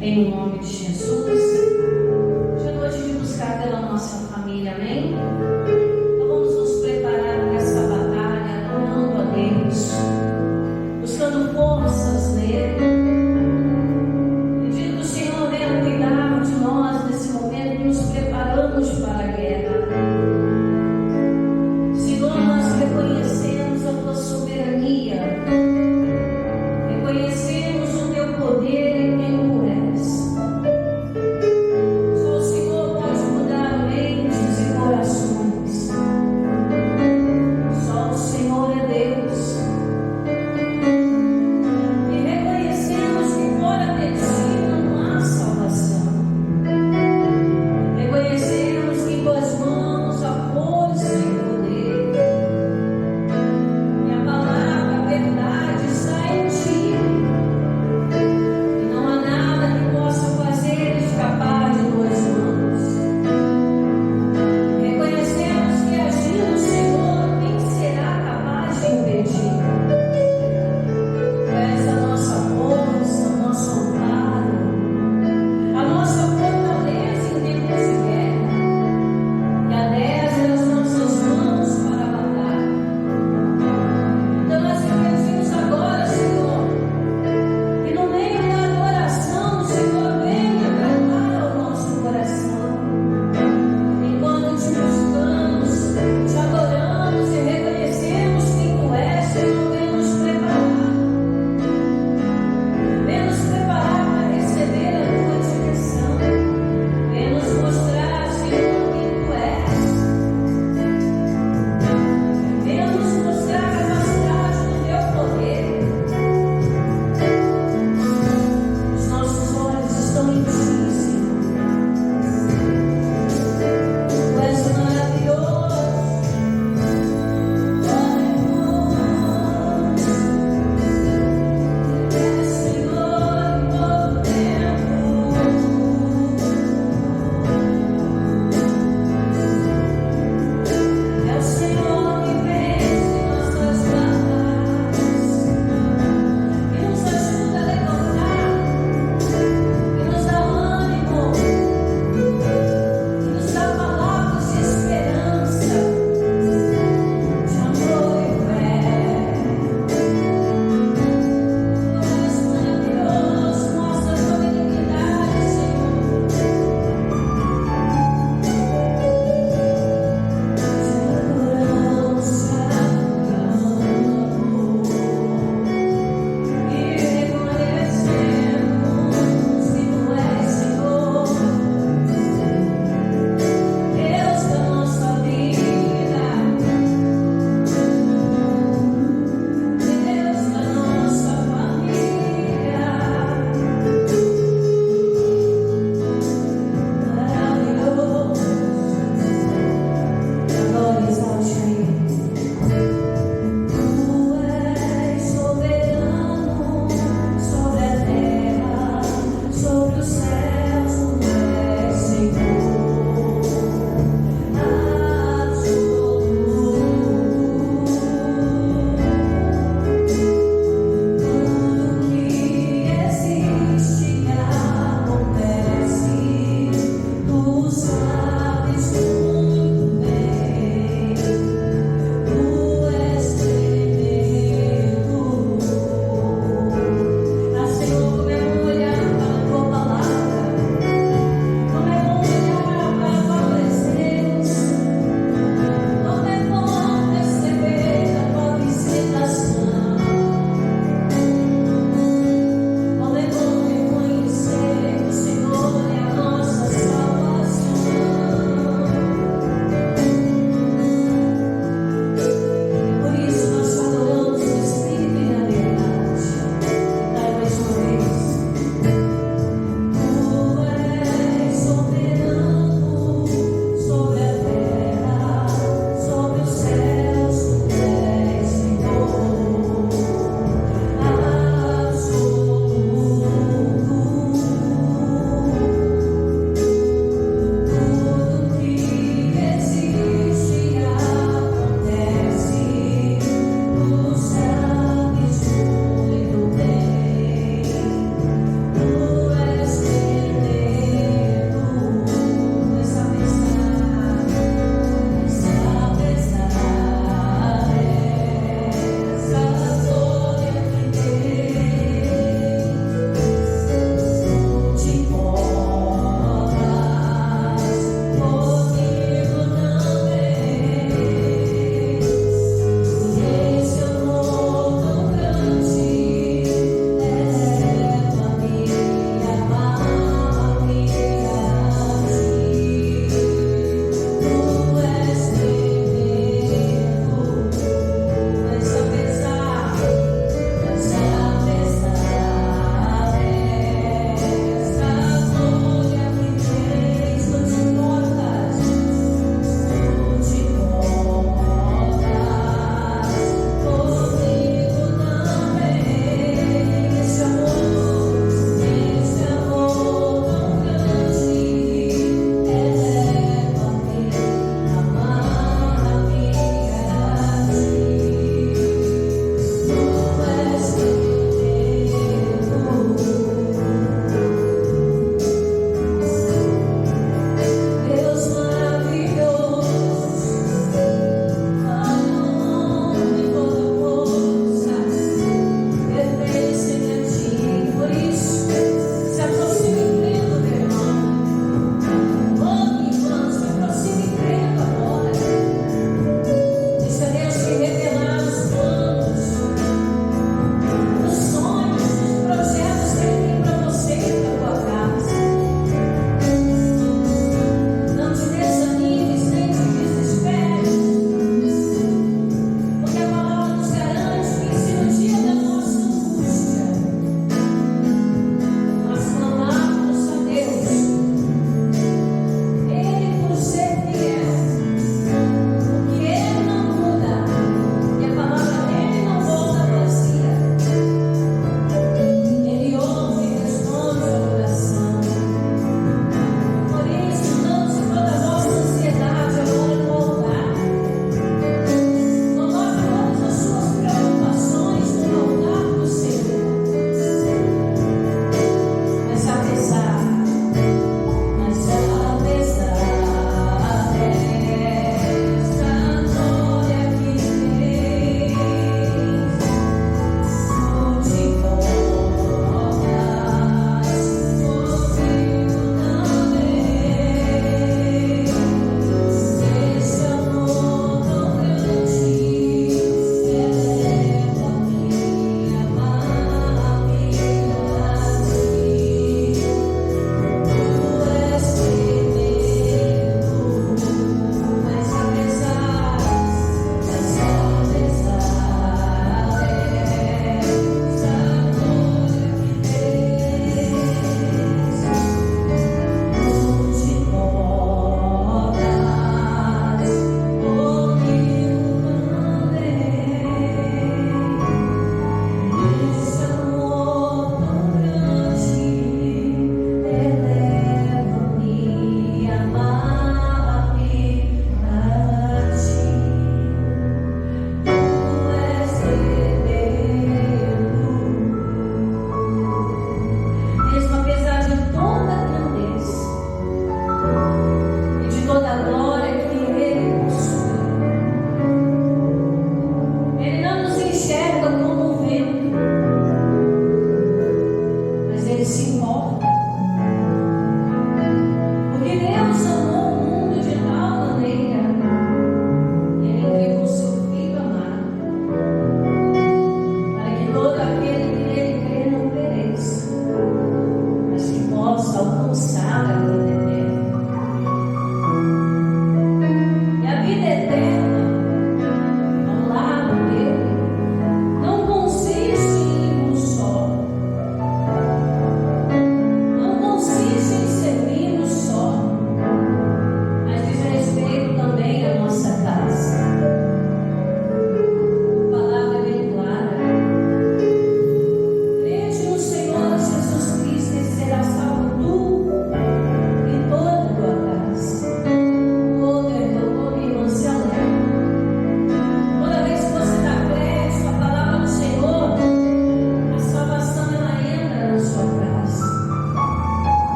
Em nome de Jesus. Chegou a de buscar pela nossa família, amém? Então vamos nos preparar para essa batalha, amando a Deus, buscando forças nele. Pedindo que o Senhor venha cuidar de nós nesse momento e nos preparamos para a guerra. Senhor, nós reconhecemos a tua soberania, reconhecemos o teu poder e quem tu és.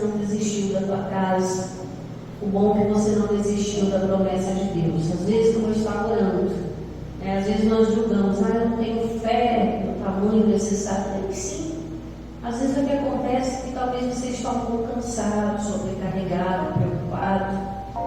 você não desistiu da tua casa. O bom é que você não desistiu da promessa de Deus. Às vezes, como eu estava orando, às vezes nós julgamos, eu não tenho fé no tamanho necessário. Tem que sim. Às vezes o que acontece é que talvez você está um pouco cansado, sobrecarregado, preocupado.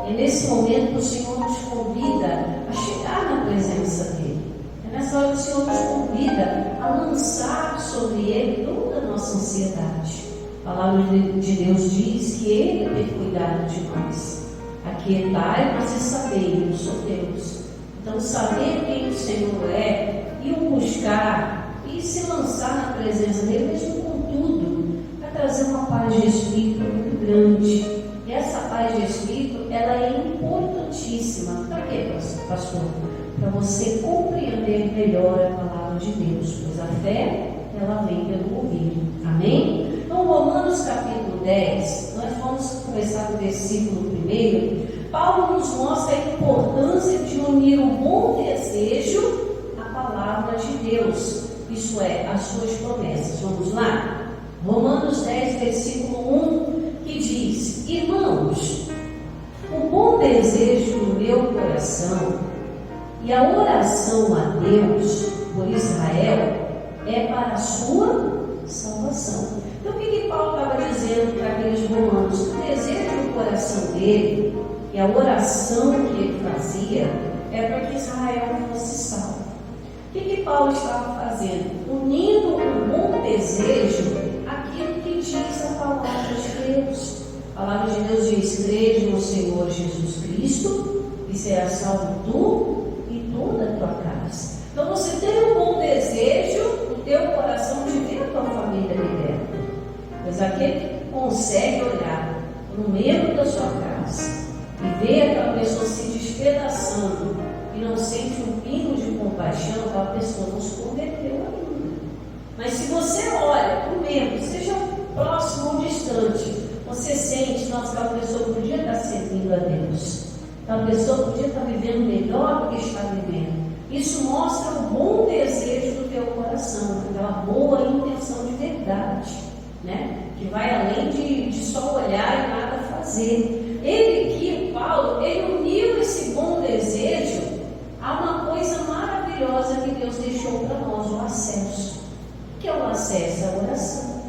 É nesse momento que o Senhor nos convida a chegar na presença dEle. É nessa hora que o Senhor nos convida a lançar sobre Ele toda a nossa ansiedade. A palavra de Deus diz que Ele tem cuidado de nós. Aquietai, mas e sabei, eu sou Deus. Então, saber quem o Senhor é e o buscar e se lançar na presença dEle, mesmo com tudo, vai trazer uma paz de espírito muito grande. E essa paz de espírito, ela é importantíssima. Para quê, pastor? Para você compreender melhor a palavra de Deus, pois a fé, ela vem pelo ouvir. Amém? Então, Romanos capítulo 10, nós vamos começar do versículo 1. Paulo nos mostra a importância de unir o bom desejo à palavra de Deus, isso é, as suas promessas. Vamos lá? Romanos 10, versículo 1, que diz: Irmãos, o bom desejo do meu coração e a oração a Deus por Israel é para a sua salvação. Então, o que Paulo estava dizendo para aqueles romanos? O desejo do coração dele e a oração que ele fazia é para que Israel fosse salvo. O que Paulo estava fazendo? Unindo o bom desejo àquilo que diz a palavra de Deus. A palavra de Deus diz: crede no Senhor Jesus Cristo e serás salvo tu e toda a tua casa. Então você tem um bom desejo no teu coração de ver a tua família liberta. Pois aquele que consegue olhar para o membro da sua casa e ver aquela pessoa se despedaçando e não sente um pingo de compaixão, aquela pessoa não se converteu ainda. Mas se você olha para o membro, seja próximo ou distante, você sente, nossa, aquela pessoa podia estar servindo a Deus, aquela pessoa podia estar vivendo melhor do que está vivendo. Isso mostra o bom desejo do teu coração, aquela boa intenção de verdade, né? Que vai além de só olhar e nada fazer. Ele aqui, Paulo, ele uniu esse bom desejo a uma coisa maravilhosa que Deus deixou para nós, o acesso. O que é o acesso? A oração.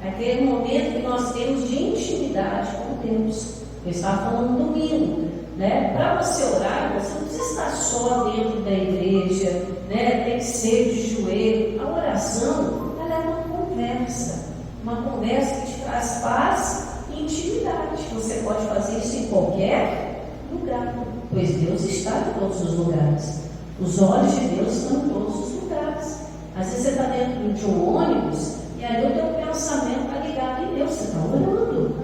Aquele momento que nós temos de intimidade com Deus. Eu estava falando domingo, né? Para você orar, você não precisa estar só dentro da igreja, né? Tem que ser de joelho. A oração, ela é uma conversa que te traz paz e intimidade. Você pode fazer isso em qualquer lugar, pois Deus está em todos os lugares. Os olhos de Deus estão em todos os lugares. Às vezes você está dentro de um ônibus e aí o teu pensamento está ligado em Deus, você está orando.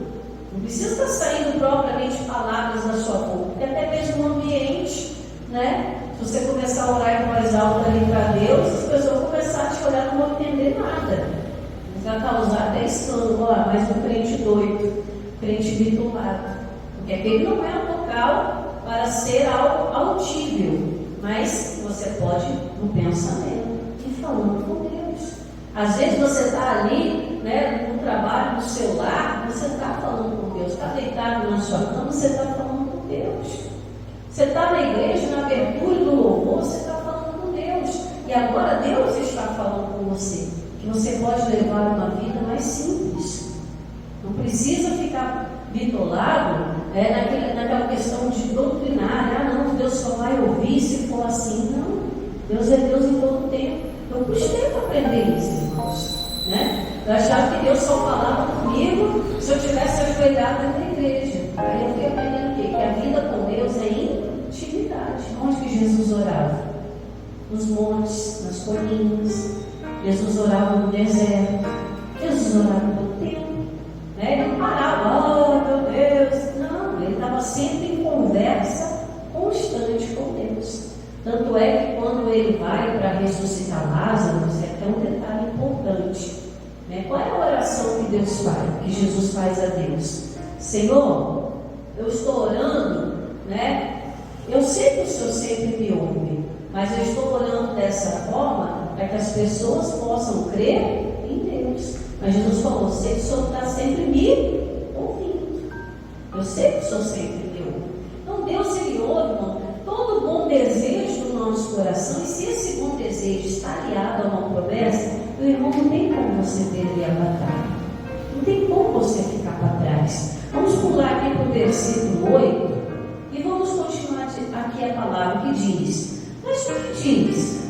Não precisa estar saindo propriamente palavras da sua boca, porque até mesmo no ambiente, né? Se você começar a orar em voz alta ali para Deus, as pessoas vão começar a te olhar e não vão entender nada. Vai causar até escândalo, mais um crente doido, crente bitolado. Porque aquele não é um local para ser algo audível, mas você pode, no pensamento, ir falando com Deus. Às vezes você está ali, né, no trabalho, no seu lar, você está falando com Deus. Está deitado na sua cama, você está falando com Deus. Você está na igreja, na abertura do louvor, você está falando com Deus. E agora Deus está falando com você, que você pode levar uma vida mais simples. Não precisa ficar bitolado naquela questão de doutrinar. Não, Deus só vai ouvir se for assim. Não, Deus é Deus em todo tempo. Eu custei para aprender isso, irmãos, né? Eu achava que Deus só falava comigo se eu tivesse ajoelhado na igreja. Aí eu fui aprendendo o quê? Que a vida com Deus é intimidade. Onde que Jesus orava? Nos montes, nas colinas. Jesus orava no deserto. Jesus orava no tempo. Né? Ele não parava, meu Deus. Não, ele estava sempre em conversa constante com Deus. Tanto é que quando ele vai para ressuscitar Lázaro, isso é até um detalhe importante. Né? Qual é a oração que Deus faz, que Jesus faz a Deus? Senhor, eu estou orando, né? Eu sei que o Senhor sempre me ouve, mas eu estou orando dessa forma para que as pessoas possam crer em Deus. Mas Jesus falou: sei que o Senhor está sempre me Eu sei que o Senhor sempre me ouve. Então Deus, Ele ouve, irmão, todo bom desejo do nosso coração. E se esse bom desejo está aliado a uma promessa, meu irmão, não tem como você perder a batalha. Não tem como você ficar para trás. Vamos pular aqui para o versículo 8 e vamos continuar aqui a palavra que diz. Mas o que diz?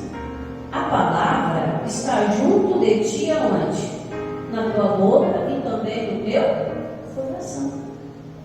A palavra está junto de ti aonde? Na tua boca e também no teu coração.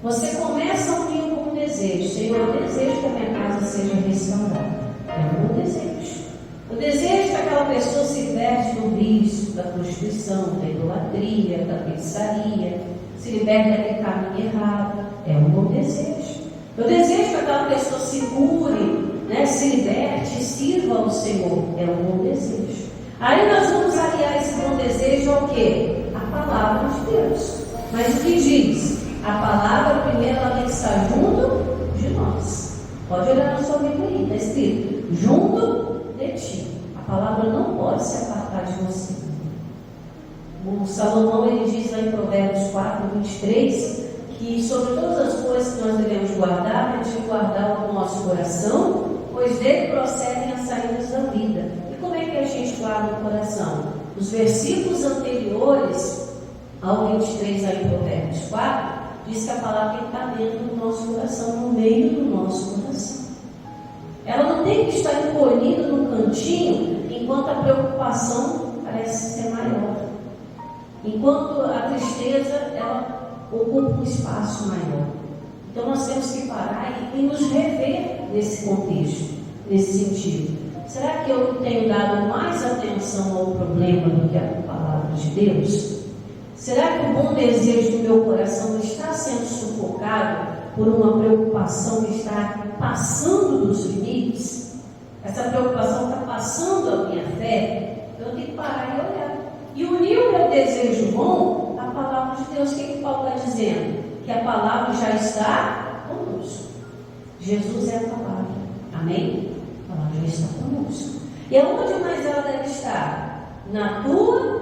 Você começa a unir com um desejo. Senhor, eu desejo que a minha casa seja restaurada. É um bom desejo. O desejo que aquela pessoa se liberte do vício, da prostituição, da idolatria, da feitiçaria, se liberte daquele caminho errado. É um bom desejo. Eu desejo que aquela pessoa se cure, se liberte e sirva ao Senhor. É um bom desejo. Aí nós vamos aliar esse bom desejo ao quê? A palavra de Deus. Mas o que diz? A palavra primeiro ela tem que estar junto de nós. Pode olhar na sua Bíblia aí, está escrito junto de ti. A palavra não pode se apartar de você. O Salomão ele diz lá em Provérbios 4:23 que sobre todas as coisas que nós devemos guardar, de guardar o nosso coração, pois dele procedem as saídas da vida. E como é que a gente guarda o coração? Os versículos anteriores ao 23 aí em Provérbios 4 diz que a palavra tem que estar dentro do nosso coração, no meio do nosso coração. Ela não tem que estar encolhida no cantinho enquanto a preocupação parece ser maior. Enquanto a tristeza ela ocupa um espaço maior. Então nós temos que parar e nos rever nesse contexto, nesse sentido. Será que eu tenho dado mais atenção ao problema do que à palavra de Deus? Será que o bom desejo do meu coração está sendo sufocado por uma preocupação que está passando dos limites? Essa preocupação está passando a minha fé? Eu tenho que parar e olhar. E unir o meu desejo bom à palavra de Deus. O que Paulo está dizendo? Que a palavra já está conosco. Jesus é a palavra. Amém? A palavra já está conosco. E aonde mais ela deve estar? Na tua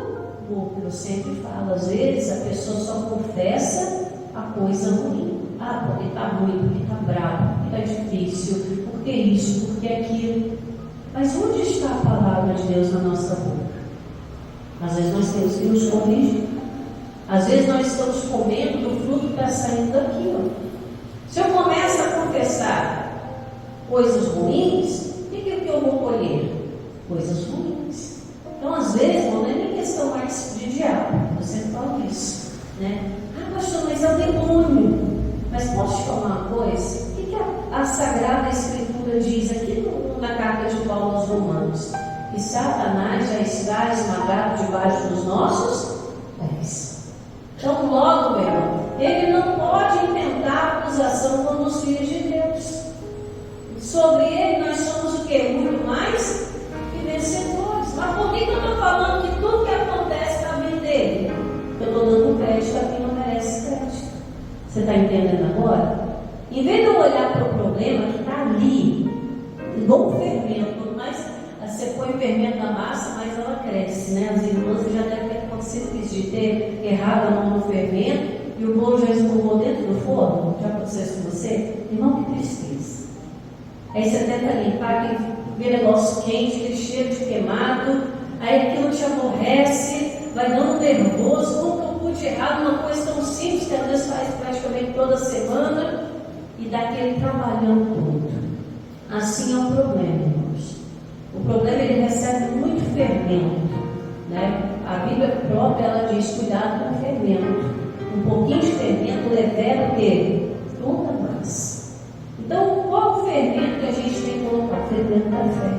boca. Eu sempre falo, às vezes a pessoa só confessa a coisa ruim. Porque está ruim, porque está bravo, porque está difícil, porque isso, porque aquilo. Mas onde está a palavra de Deus na nossa boca? Às vezes nós temos que nos corrigir. Às vezes nós estamos comendo do fruto que está saindo daquilo. Se eu começo a confessar coisas ruins, o que eu vou colher? Coisas ruins. Então, às vezes, não é nem questão mais de diabo. Você fala isso, né? Pastor, mas é o demônio. Mas posso te falar uma coisa? O que a Sagrada Escritura diz aqui na carta de Paulo aos Romanos? Que Satanás já está esmagado debaixo dos nossos pés. Então, logo, meu irmão, ele não pode inventar acusação contra os filhos de Deus. Sobre ele, nós somos o quê? Muito mais que vencedores. Mas por que eu estou falando que tudo que acontece está vindo dele? Eu estou dando crédito a quem não merece crédito. Você está entendendo agora? Em vez de eu olhar para o problema que está ali, igual o fermento, quanto mais você põe o fermento na massa, mais ela cresce, né? As irmãs já devem ter acontecido isso, de ter errado a mão no fermento e o bolo já escorreu dentro do forno. Já aconteceu isso com você? Irmão, que tristeza. Aí você tenta limpar aquele negócio quente, aquele cheiro de queimado, aí aquilo te aborrece, vai dando nervoso. Como que eu pude errar numa coisa tão simples que às vezes faz praticamente toda semana e dá aquele trabalhão todo? Assim é o problema, irmãos. O problema ele recebe muito fermento, né? A Bíblia própria ela diz: cuidado com o fermento. Um pouquinho de fermento levera o quê? Toda a massa. Então, qual o fermento que a gente tem que colocar? O fermento da fé.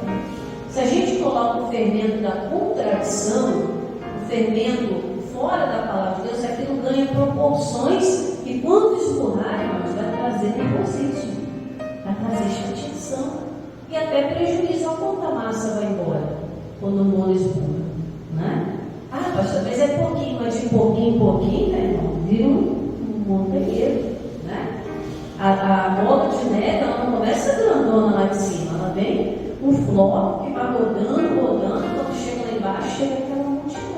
Se a gente coloca o fermento da contradição, o fermento fora da palavra de Deus, aquilo ganha proporções que, quando esmurrar, irmãos, vai trazer nervosismo, vai trazer chateação e até prejuízo ao quanto a massa vai embora quando o bolo esmurra, né? Pastor, mas é pouquinho, mas de pouquinho em pouquinho, né, irmão? Vira um montanheiro, né? A bola de neve, ela não começa grandona lá de cima, ela vem um flor que vai rodando, quando chega lá embaixo, chega aquela multidão.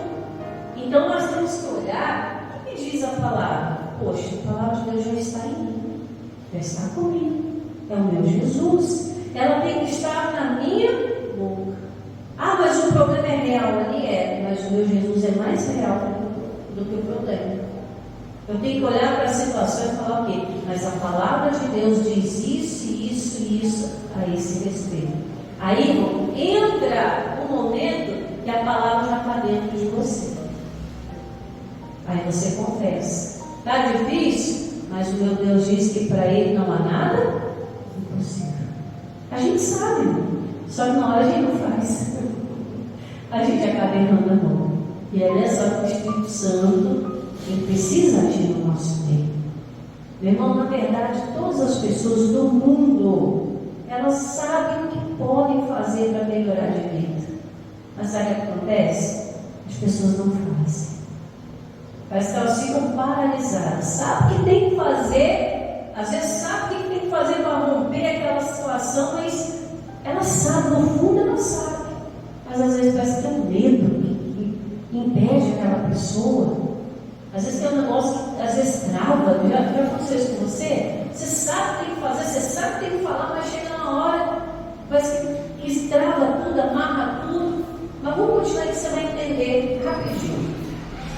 Então nós temos que olhar o que diz a palavra. Poxa, a palavra de Deus já está em mim. Está comigo. É o meu Jesus. Ela tem que estar na minha boca. Ah, mas o problema é real. Ali é, mas o meu Jesus é mais real do que o problema. Eu tenho que olhar para a situação e falar o quê? Mas a palavra de Deus diz isso, isso e isso a esse respeito. Aí, irmão, entra o momento que a palavra já está dentro de você. Aí você confessa. Está difícil? Mas o meu Deus diz que para Ele não há nada impossível. A gente sabe, só que na hora a gente não faz. A gente acaba errando a mão. E é nessa hora que o Espírito Santo ele precisa agir no nosso meio. Meu irmão, na verdade, todas as pessoas do mundo, elas sabem o que podem fazer para melhorar de vida. Mas sabe o que acontece? As pessoas não fazem. Parece que elas ficam paralisadas. Sabe o que tem que fazer, às vezes sabe o que tem que fazer para romper aquela situação, mas ela sabe, no fundo ela sabe. Mas às vezes parece que tem um medo que impede aquela pessoa. Às vezes tem um negócio que às vezes trava. Já aconteceu isso com você? Você sabe o que tem que fazer, você sabe o que tem que falar, mas chega na hora, parece que trava tudo, amarra tudo. Mas vamos continuar que você vai entender rapidinho.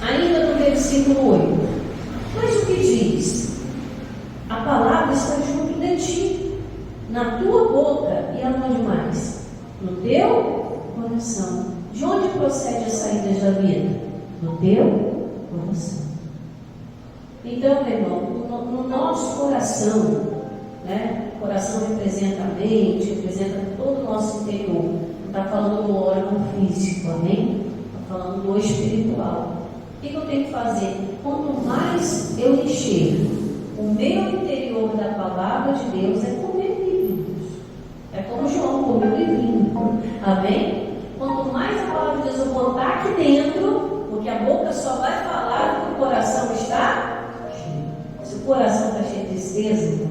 Ainda no versículo 8. Mas o que diz? A palavra está junto de ti, na tua boca e aonde mais? No teu coração. De onde procede as saídas da vida? No teu coração. Então, meu irmão, no nosso coração, né? O coração representa a mente, representa todo o nosso interior. Não está falando do órgão físico, amém? Está falando do espiritual. O que eu tenho que fazer? Quanto mais eu encher o meu interior da palavra de Deus, é comer livros. É como João comeu livrinho. Amém? Quanto mais a palavra de Deus eu botar aqui dentro, porque a boca só vai falar que o coração está cheio. Se o coração está cheio de tristeza,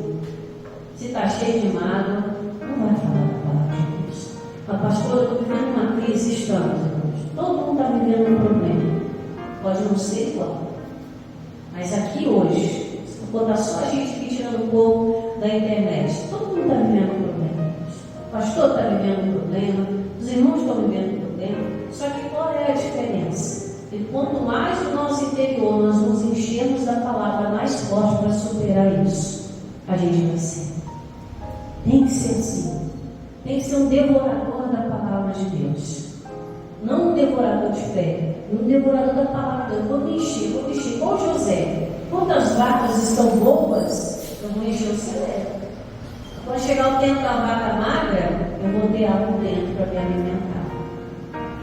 se está cheio de mágoa, não vai falar da palavra de Deus. Mas, pastor, eu estou vivendo uma crise, estamos, irmãos. Todo mundo está vivendo um problema. Pode não ser igual. Mas aqui hoje, se eu botar só a gente aqui tirando um pouco da internet, todo mundo está vivendo um problema. O pastor está vivendo um problema, os irmãos estão vivendo um problema. Só que qual é a diferença? E quanto mais o nosso interior nós nos enchermos da palavra mais forte para superar isso, a gente vai ser. Tem que ser assim. Tem que ser um devorador da palavra de Deus. Não um devorador de fé, um devorador da palavra. Eu vou me encher, igual José. Quantas vacas estão boas, eu vou encher o celeiro. Quando chegar o tempo da vaca magra, eu vou ter algo dentro para me alimentar.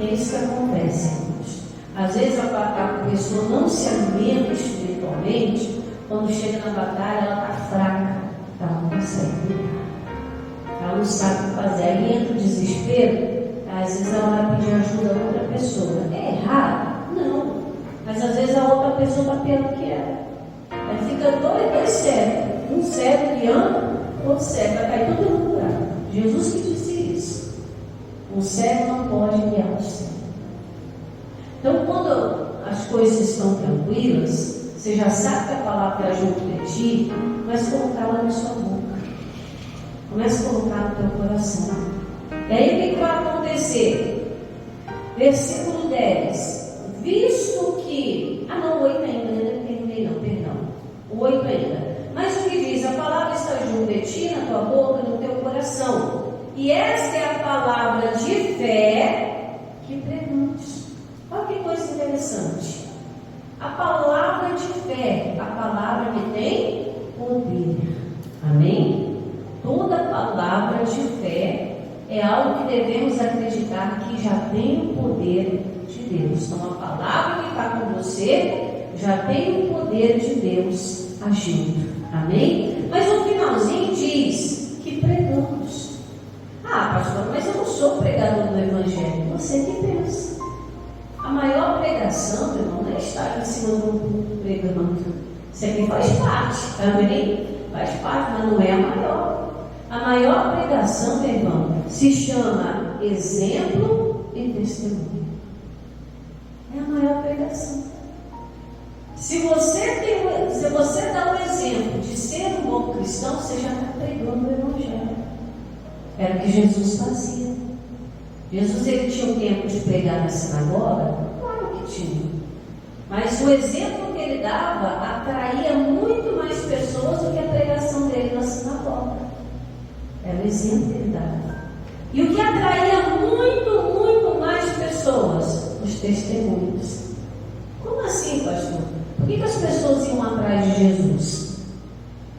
É isso que acontece, irmãos. Às vezes a pessoa não se alimenta espiritualmente, quando chega na batalha, ela está fraca, ela não consegue lutar. Ela não sabe o que fazer. Aí entra o desespero. Às vezes ela vai pedir ajuda a outra pessoa. É errado? Não. Mas às vezes a outra pessoa está pior que ela. Aí fica dois cegos. Um cego guiando, outro cego. Vai cair todo mundo buraco. Jesus que disse isso. Um cego não pode guiar o cego. Então, quando as coisas estão tranquilas, você já sabe que a palavra está junto de ti, comece a colocá-la na sua boca. Comece a colocar no teu coração. E aí o que vai acontecer? Versículo 10. Visto que... o 8 ainda, não terminei não, perdão. O 8 ainda. Mas o que diz? A palavra está junto de ti, na tua boca, no teu coração. E esta é a palavra de fé que pregamos. Olha que coisa interessante. A palavra de fé, a palavra que tem poder. Amém? Toda palavra de fé é algo que devemos acreditar que já tem o poder de Deus. Então, a palavra que está com você já tem o poder de Deus agindo. Amém? Mas no finalzinho diz que pregamos. Pastor, mas eu não sou pregador do Evangelho. Você que pensa. A maior pregação, meu irmão, não é estar em cima do púlpito pregando. Isso aqui faz parte, amém? Faz parte, mas não é a maior. A maior pregação, meu irmão, se chama exemplo e testemunho. É a maior pregação. Se você dá o exemplo de ser um bom cristão, função, você já está pregando o Evangelho. Era o que Jesus fazia. Jesus, ele tinha um tempo de pregar na sinagoga? Claro que tinha. Mas o exemplo que ele dava atraía muito mais pessoas do que a pregação dele na sinagoga. Era o exemplo que ele dava. E o que atraía muito mais pessoas? Os testemunhos. Como assim, pastor? Por que as pessoas iam atrás de Jesus?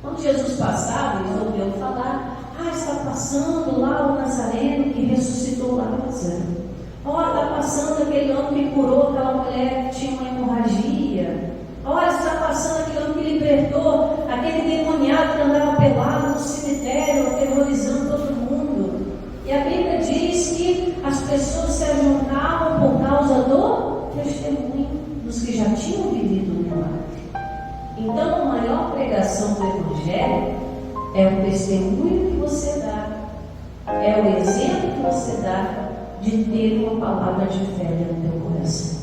Quando Jesus passava, eles ouviam falar: está passando lá o Nazareno que ressuscitou Lázaro. Está passando aquele homem que curou aquela mulher que tinha uma hemorragia. Está passando aquele homem que libertou aquele demoniado que andava pelado no cemitério, aterrorizando todo mundo. E a Bíblia diz que as pessoas se ajuntavam por causa do testemunho dos que já tinham vivido o milagre. Então, a maior pregação do Evangelho é o testemunho que você dá, é o exemplo que você dá de ter uma palavra de fé no teu coração.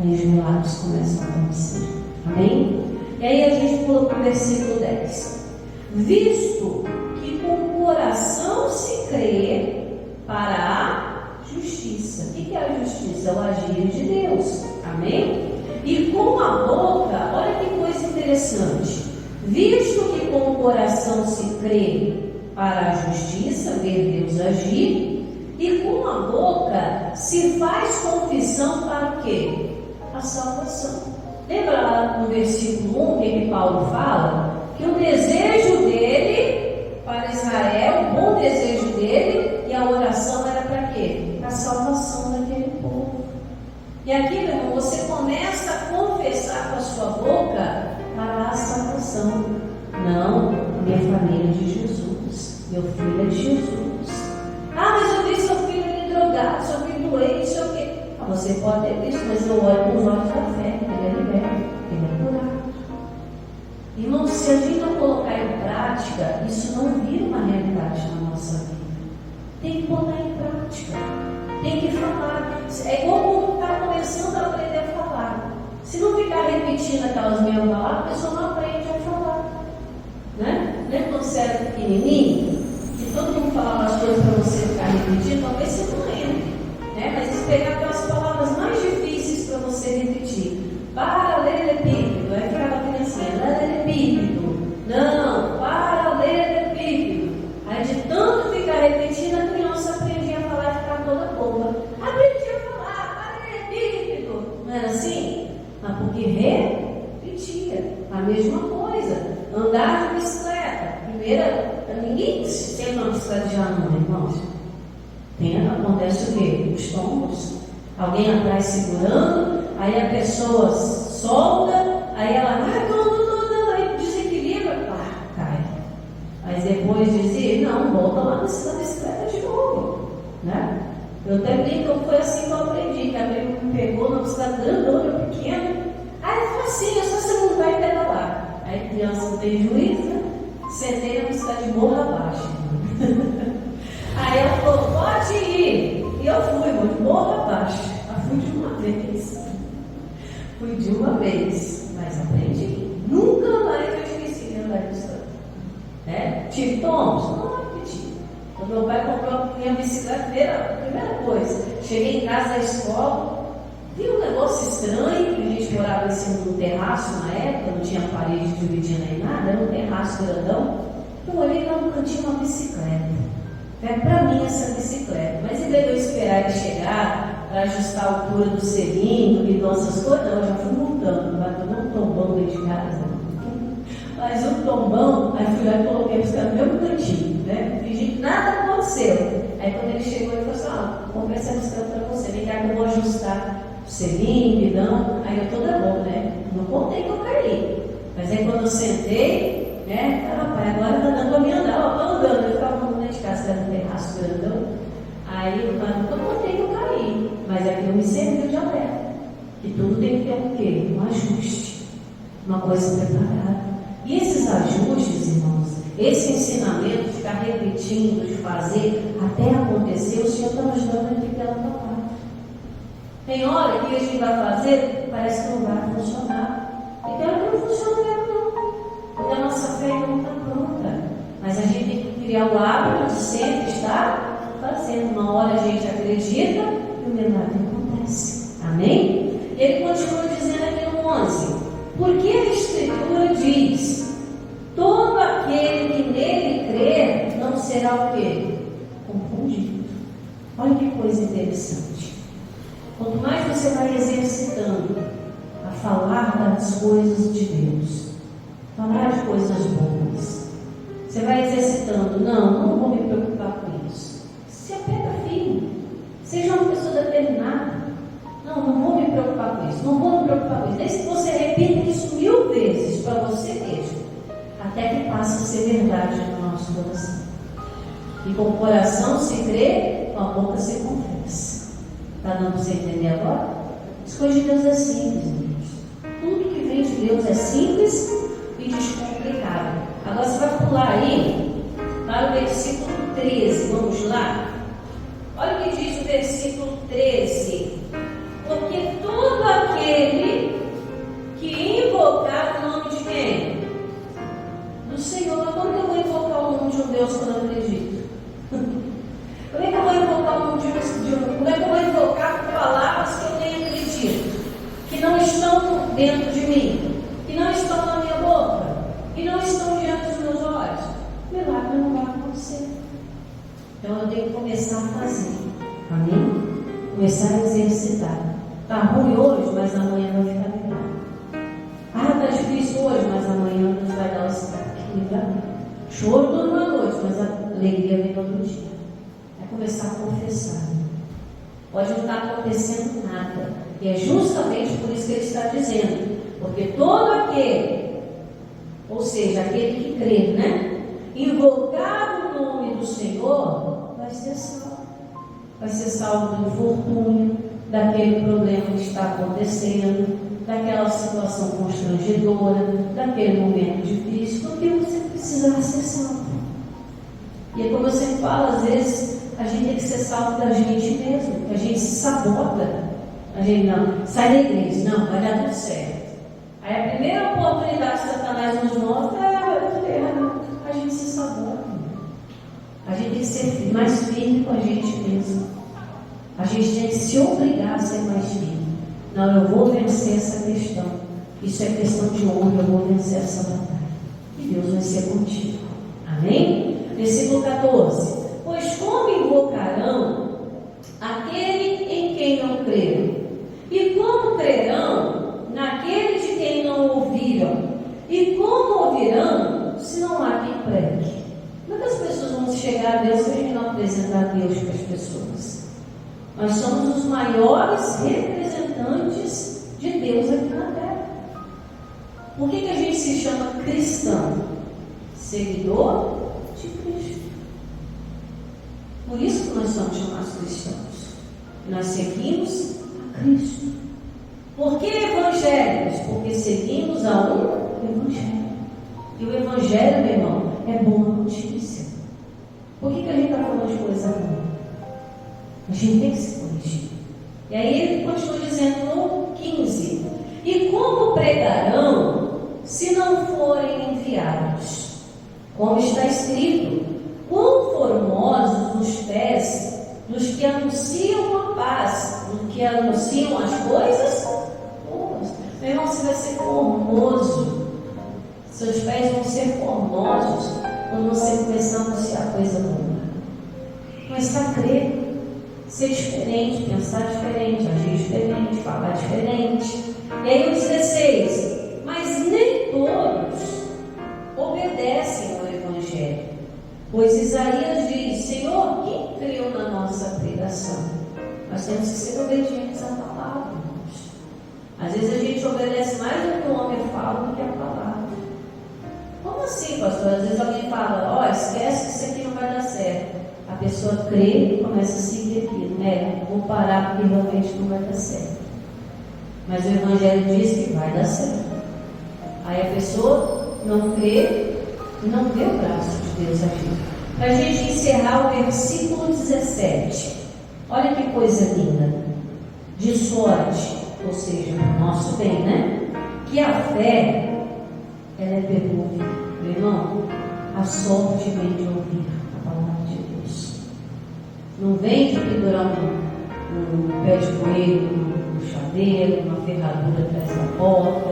Aí os milagres começam a acontecer. Amém? E aí a gente pula para o versículo 10. Visto que com o coração se crê para a justiça. O que é a justiça? É o agir de Deus. Amém? E com a boca, olha que coisa interessante. Visto que com o coração se crê para a justiça, ver Deus agir, e com a boca se faz confissão para o quê? A salvação. Lembra lá no versículo 1 que Paulo fala? Que o desejo dele para Israel, o bom desejo dele, e a oração era para quê? Para a salvação daquele povo. E aqui, meu irmão, você começa a confessar com a sua boca para a salvação. Não, minha família é de Jesus, meu filho é de Jesus. Mas eu vi seu filho drogado, seu filho doente, não sei o quê. Você pode ter visto, mas eu olho com os olhos da fé, ele é liberto, ele é curado. Irmão, se a gente não colocar em prática, isso não vira uma realidade na nossa vida. Tem que botar em prática, tem que falar. É igual quando está começando a aprender a falar. Se não ficar repetindo aquelas mesmas palavras, a pessoa não aprende a falar. Né? Lembra quando você era pequenininho? Que todo mundo falava as coisas para você ficar repetindo? Talvez você não lembre. Né? Mas eles pegavam aquelas palavras mais difíceis para você repetir. Paralelepípedo. Aí ficava a criancinha. Paralelepípedo. Não. Paralelepípedo. Aí de tanto ficar repetindo, a criança aprendia a falar e ficava toda boba. Aprendia a falar. Paralelepípedo. Não era assim? Mas porque repetia a mesma coisa. Andar de bicicleta. Primeira, ninguém tem uma bicicleta de ano, irmãos. Acontece o quê? Os tombos. Alguém atrás segurando, aí a pessoa solta, aí ela aí desequilibra, cai. Mas depois dizia, não, volta lá na bicicleta de novo. Né? Eu até brinco, foi assim que eu aprendi, que a minha me pegou na bicicleta grandona, pequena. Aí foi assim, é só você montar e pedalar. Aí criança não tem juízo, né? Sentei na bicicleta de morro abaixo. Aí ela falou, pode ir. E eu fui, de morro abaixo. Eu fui de uma vez. Mas aprendi. Nunca mais eu esqueci de andar de bicicleta. Tive tombos? Não repeti. Quando meu pai comprou a minha bicicleta, a primeira coisa, cheguei em casa da escola, vi um negócio estranho, que a gente morava em cima de um terraço na época, não tinha parede dividindo nem nada, era um terraço grandão. Eu olhei lá no cantinho uma bicicleta. Para mim essa bicicleta, mas em vez de eu esperar ele chegar para ajustar a altura do selinho e nossas coisas, não, eu já fui montando, bateu um tombão dentro de casa. Mas um tombão, aí fui lá e coloquei a bicicleta no meu cantinho, né? Fingi que nada aconteceu. Aí quando ele chegou, ele falou assim: comprei essa bicicleta para você, vem cá que eu vou ajustar o selinho, bidão. Aí eu toda bom, né? Não contei que eu caí. Mas aí quando eu sentei, né? Rapaz, agora tá dando para mim andar, tô andando. Eu ficava dentro de casa, era um terraço grandão. Aí eu contei que eu caí. Mas aquilo me serviu de alerta. Que tudo tem que ter o quê? Um ajuste. Uma coisa preparada. E esses ajustes, irmãos, esse ensinamento de ficar repetindo, de fazer até acontecer, o Senhor está nos dando aqui pela tua parte. Tem hora que a gente vai fazer, parece que não vai funcionar. E tem hora que não funciona mesmo, não. Porque a nossa fé não está pronta. criar o hábito de sempre estar fazendo. Uma hora a gente acredita e o milagre acontece. Amém? E ele continua dizendo aqui no 11: porque a Escritura diz: todo aquele que nele crer não será o quê? Confundido. Olha que coisa interessante. Quanto mais você vai exercitando a falar das coisas de Deus, falar de coisas boas, você vai exercitando: não vou me preocupar com isso. Se apega firme, seja uma pessoa determinada. Não vou me preocupar com isso, não vou me preocupar com isso. Desde que você repita isso 1000 vezes para você mesmo, até que passe a ser verdade no nosso coração. E com o coração se crê, com a boca se confessa. Está dando para você entender agora? As coisas de Deus é simples, irmãos. Tudo que vem de Deus é simples e descomplicado. Agora você vai pular aí para o versículo 13. Vamos lá? Olha o que diz o versículo 13. Porque todo aquele que invocar o nome de quem? Do Senhor. Como que eu vou invocar o nome de um Deus que eu não acredito? Como é que eu vou invocar o nome de um? Como é que eu vou invocar palavras que eu nem acredito? Que não estão dentro de mim, que não estão na minha boca, que não estão diante dos meus olhos? O milagre não vai acontecer. Então eu tenho que começar a fazer. Amém? Começar a exercitar. Está ruim hoje, mas amanhã vai ficar melhor. Está difícil hoje, mas amanhã Deus vai dar o livramento. Choro dura uma noite, mas a alegria vem todo dia. É começar a confessar. Pode não estar acontecendo nada. E é justamente por isso que ele está dizendo: porque todo aquele, ou seja, aquele que crê, né? Invocar o nome do Senhor, vai ser salvo. Vai ser salvo do infortúnio, daquele problema que está acontecendo, daquela situação constrangedora, daquele momento difícil, porque você precisará ser salvo. E é como eu sempre falo, às vezes a gente tem que ser salvo da gente mesmo, que a gente se sabota. A gente não, sai da igreja, não, vai dar tudo certo. Aí a primeira oportunidade que Satanás nos mostra a gente se sabota. A gente tem que ser mais firme com a gente mesmo. A gente tem que se obrigar a ser mais firme. Não, eu vou vencer essa questão. Isso é questão de honra, eu vou vencer essa batalha. E Deus vai ser contigo. Amém? Versículo 14. Pois como invocarão aquele em quem não creram? E como crerão naquele de quem não ouviram? E como ouvirão se não há quem pregue? Como é que as pessoas vão chegar a Deus se a gente não apresentar Deus para as pessoas? Nós somos os maiores representantes de Deus aqui na terra. Por que a gente se chama cristão? Seguidor de Cristo. Por isso que nós somos chamados cristãos. Nós seguimos a Cristo. Por que evangélicos? Porque seguimos a um evangelho. E o evangelho, meu irmão, é boa notícia. Por que a gente está falando de coisa boa? A gente tem que se corrigir. E aí ele continua dizendo no 15: e como pregarão se não forem enviados? Como está escrito: quão formosos os pés dos que anunciam a paz, dos que anunciam as coisas boas. Meu irmão, você vai ser formoso. Seus pés vão ser formosos quando você começar a anunciar coisa boa. Começar a crer. Ser diferente, pensar diferente, agir diferente, falar diferente. E aí o 16: mas nem todos obedecem ao Evangelho, pois Isaías diz: Senhor, quem creu na nossa pregação? Nós temos que ser obedientes à palavra, irmãos. Às vezes a gente obedece mais do que o homem fala do que a palavra. Como assim, pastor? Às vezes alguém fala: esquece que isso aqui não vai dar certo. A pessoa crê e começa a seguir aquilo, né? Vou parar porque realmente não vai dar certo. Mas o Evangelho diz que vai dar certo. Aí a pessoa não crê e não vê o braço de Deus aqui. Para a gente encerrar o versículo 17. Olha que coisa linda. De sorte, ou seja, o nosso bem, né? Que a fé, ela é pelo ouvir. Meu irmão, a sorte vem de ouvir. Não vem de pendurar um pé de coelho no chaveiro, uma ferradura atrás da porta,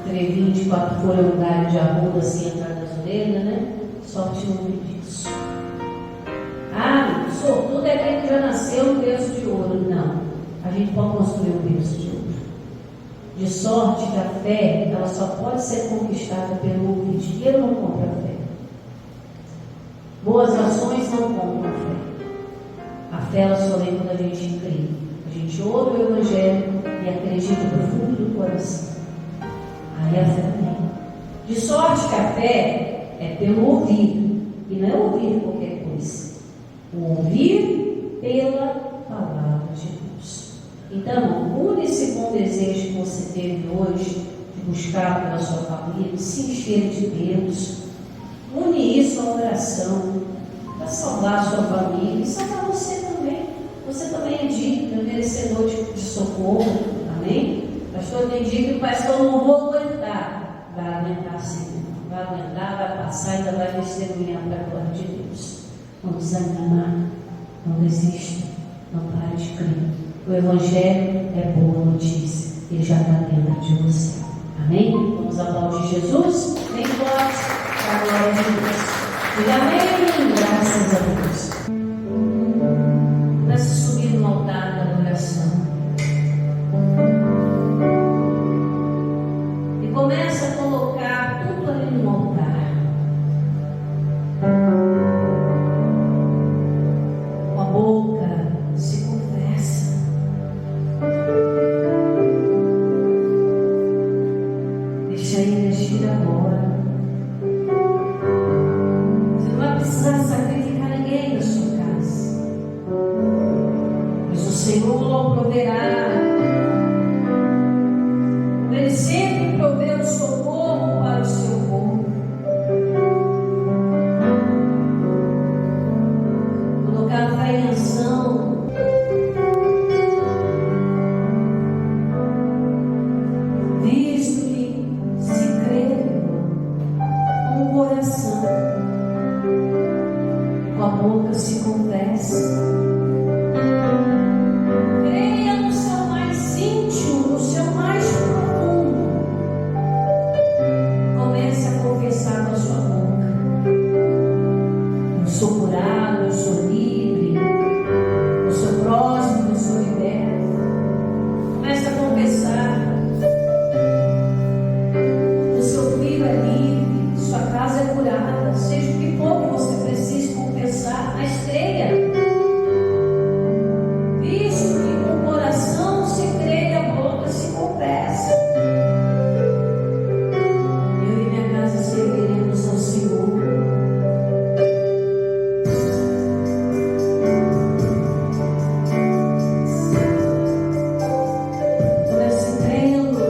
um trevinho de 4 folhas, um galho de arruda assim atrás das orelhas, né? Sorte não vive disso. Ah, sortudo é aquele que já nasceu no berço de ouro. Não, a gente pode construir um berço de ouro. De sorte que a fé, ela só pode ser conquistada pelo ouvir. Dinheiro não compra a fé. Boas ações não compram a fé. A fé ela só vem quando a gente crê. A gente ouve o Evangelho e acredita no fundo do coração. Aí a fé vem. De sorte que a fé é pelo ouvir. E não é ouvir qualquer coisa. O ouvir pela palavra de Deus. Então, une-se com o desejo que você teve hoje de buscar pela sua família, de se encher de Deus. Une isso à oração para salvar a sua família e salvar você também. Você também é digno, é merecedor de socorro. Amém? Pastor, tem dia que o pastor não vou aguentar. Vai aguentar sim. Vai aguentar, vai passar e ainda vai testemunhar para a glória de Deus. Não desanimar, não desista, não pare de crer. O Evangelho é boa notícia, ele já está dentro de você. Amém? Vamos aplaudir Jesus? Bem forte, para a glória de Deus. Diga amém, graças a Deus. Para se subir no altar da adoração. E começa a colocar tudo ali no altar. Com a boca se confessa. Deixa ele agir agora. Você não vai precisar sacrificar ninguém na sua casa. Mas o Senhor proverá. Ele sempre provê o socorro para o seu povo. Colocar a fé em ação. Visto-lhe se crer com o coração, com a boca se confessa. Creia no seu mais íntimo, no seu mais profundo. Comece a confessar com a sua boca: eu sou curado, eu sou livre, eu sou próximo, eu sou liberto. Comece a confessar: o seu filho é livre, sua casa é curada. Seja o que for que você precise confessar, mas creia. Visto que com o coração se crê e a boca se confessa. Eu e minha casa serviremos ao Senhor. Comece crendo.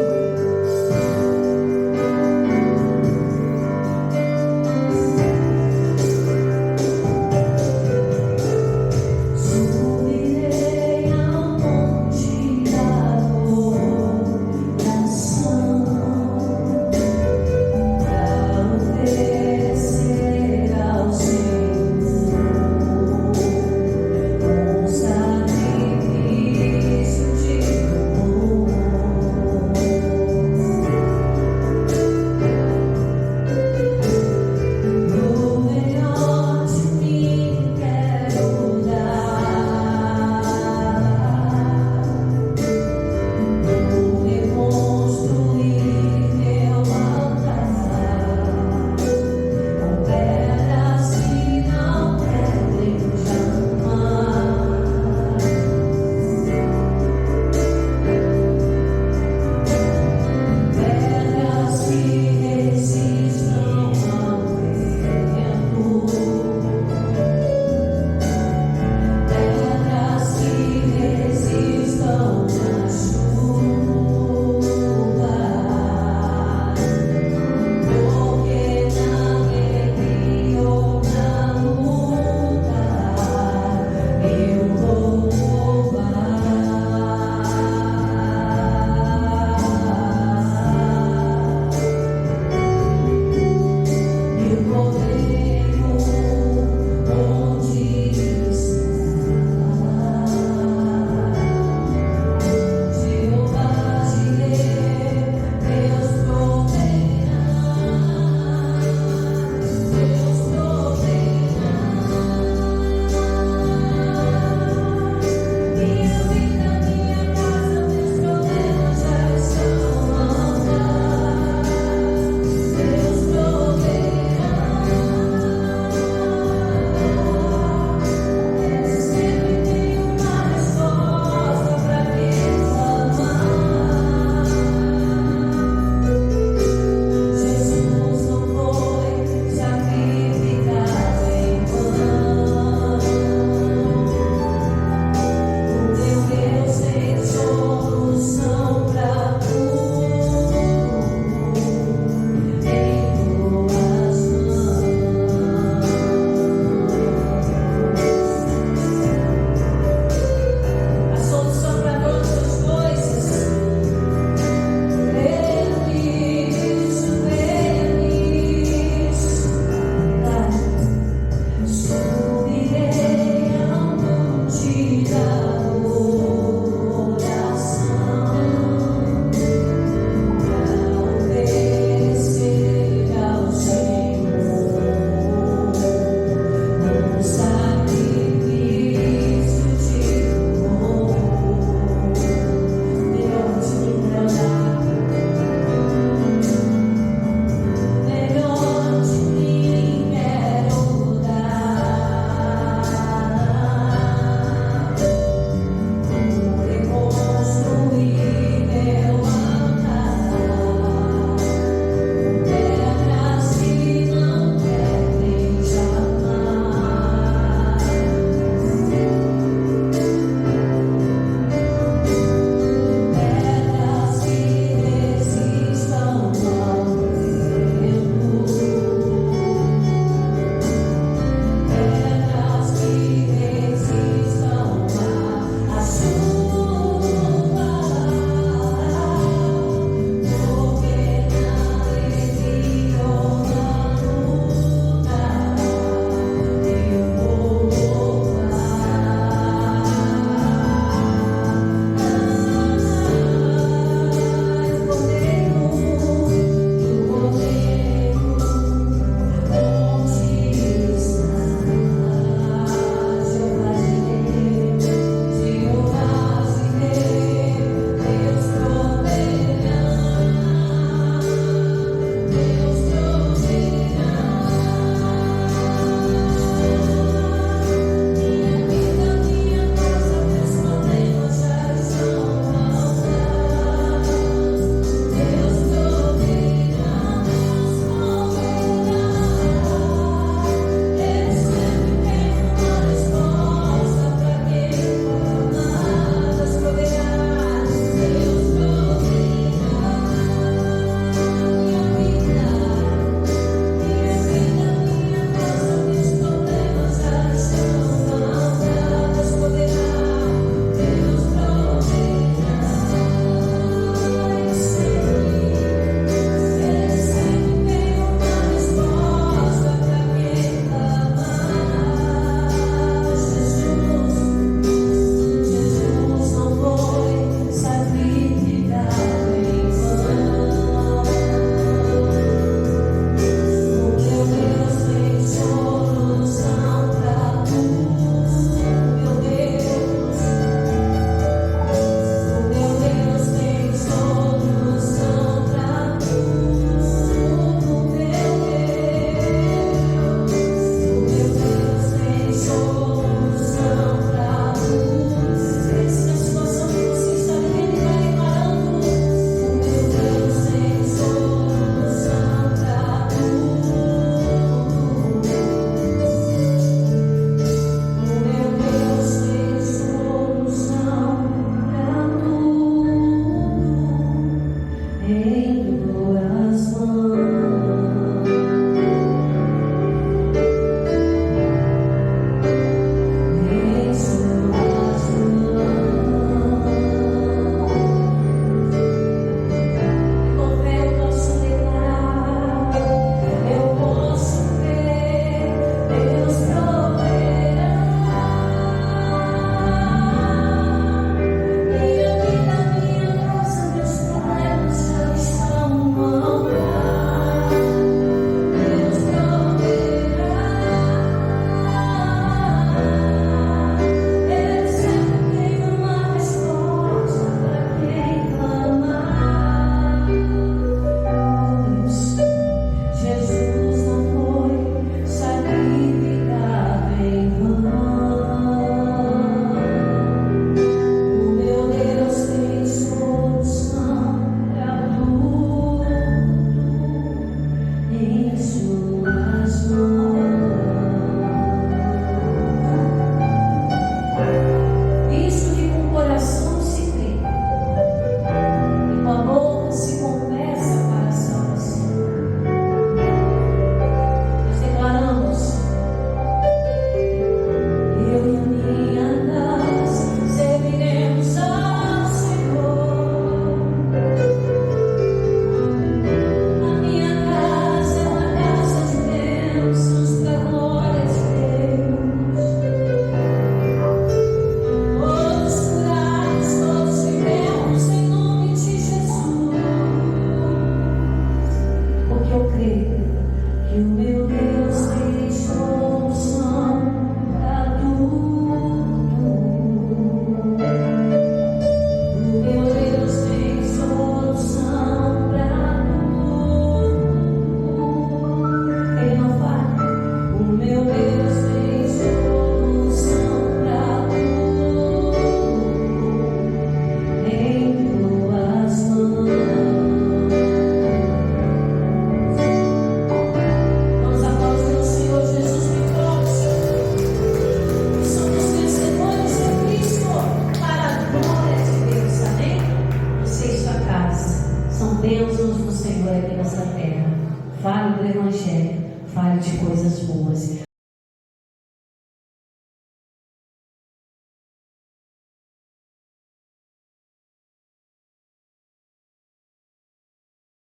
coisas boas.